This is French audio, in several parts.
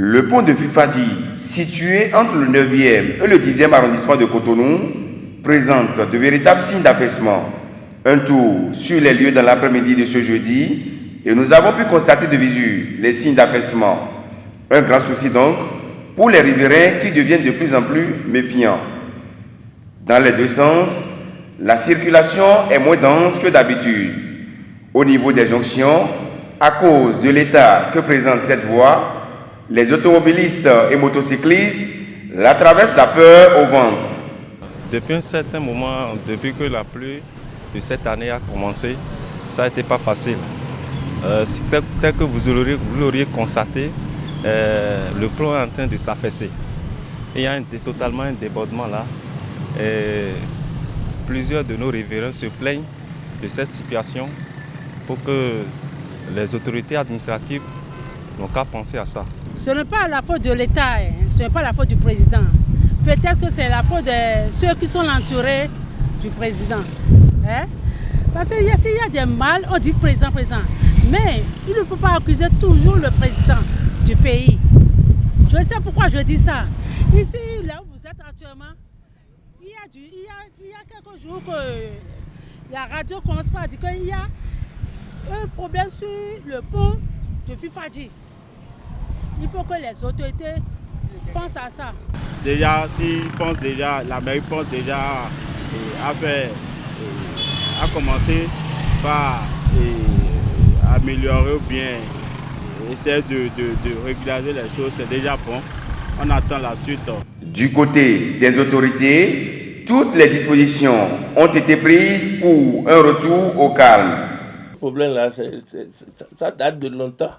Le pont de Fifadi, situé entre le 9e et le 10e arrondissement de Cotonou, présente de véritables signes d'affaissement. Un tour sur les lieux dans l'après-midi de ce jeudi et nous avons pu constater de visu les signes d'affaissement. Un grand souci donc pour les riverains qui deviennent de plus en plus méfiants. Dans les deux sens, la circulation est moins dense que d'habitude. Au niveau des jonctions, à cause de l'état que présente cette voie, les automobilistes et motocyclistes la traversent la peur au ventre. Depuis un certain moment, depuis que la pluie de cette année a commencé, ça n'était pas facile. Tel que vous l'auriez constaté, le pont est en train de s'affaisser. Il y a totalement un débordement là. Et plusieurs de nos riverains se plaignent de cette situation pour que les autorités administratives n'ont qu'à penser à ça. Ce n'est pas la faute de l'État, ce n'est pas la faute du président. Peut-être que c'est la faute de ceux qui sont entourés du président. Parce que s'il y a des mal, on dit président. Mais il ne faut pas accuser toujours le président du pays. Je sais pourquoi je dis ça. Ici, là où vous êtes actuellement, il y a quelques jours que la radio commence par dire qu'il y a un problème sur le pont de Fifadi. Il faut que les autorités pensent à ça. Déjà, la mairie pense déjà à commencer par améliorer ou bien essayer de régulariser les choses, c'est déjà bon. On attend la suite. Du côté des autorités, toutes les dispositions ont été prises pour un retour au calme. Le problème là, ça date de longtemps.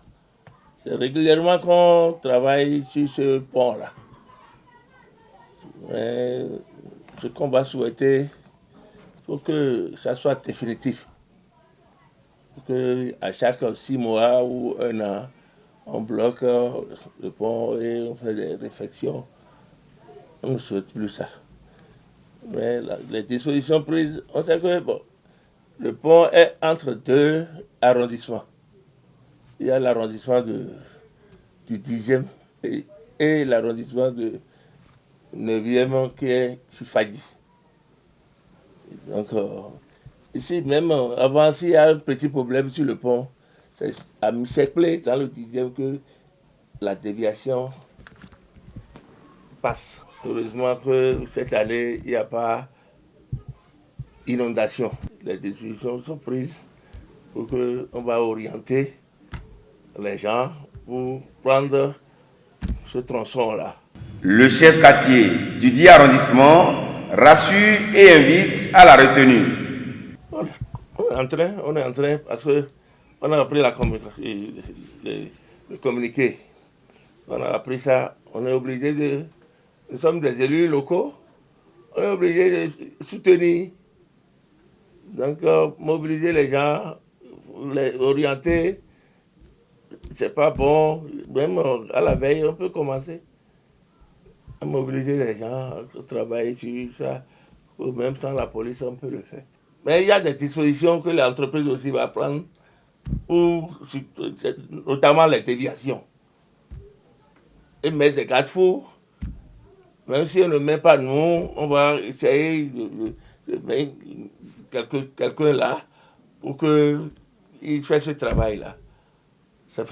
C'est régulièrement qu'on travaille sur ce pont-là. Mais ce qu'on va souhaiter, il faut que ça soit définitif. Il faut qu'à chaque 6 mois ou 1 an, on bloque le pont et on fait des réflexions. On ne souhaite plus ça. Mais les dispositions prises, on sait que le pont est entre 2 arrondissements. Il y a l'arrondissement du 10e et l'arrondissement du 9e qui est Fifadi. Donc, ici même, avant, s'il y a un petit problème sur le pont, c'est à mi-cercle dans le 10e que la déviation passe. Heureusement que cette année, il n'y a pas d'inondation. Les décisions sont prises pour qu'on va orienter les gens pour prendre ce tronçon-là. Le chef quartier du 10 arrondissement rassure et invite à la retenue. On est en train parce qu'on a appris le communiqué. On a appris ça, on est obligé de... Nous sommes des élus locaux, on est obligé de soutenir. Donc, mobiliser les gens, les orienter, c'est pas bon. Même à la veille, on peut commencer à mobiliser les gens, à travailler sur ça. Ou même sans la police, on peut le faire. Mais il y a des dispositions que l'entreprise aussi va prendre, notamment les déviations. Et mettre des garde-fous. Même si on ne met pas nous, on va essayer de mettre quelqu'un là pour qu'il fasse ce travail-là. C'est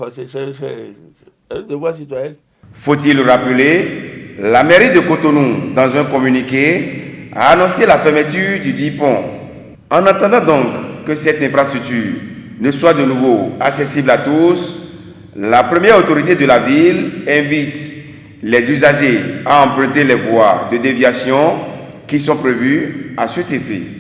un devoir citoyen. Faut-il rappeler, la mairie de Cotonou, dans un communiqué, a annoncé la fermeture du 10 pont. En attendant donc que cette infrastructure ne soit de nouveau accessible à tous, la première autorité de la ville invite les usagers à emprunter les voies de déviation qui sont prévues à cet effet.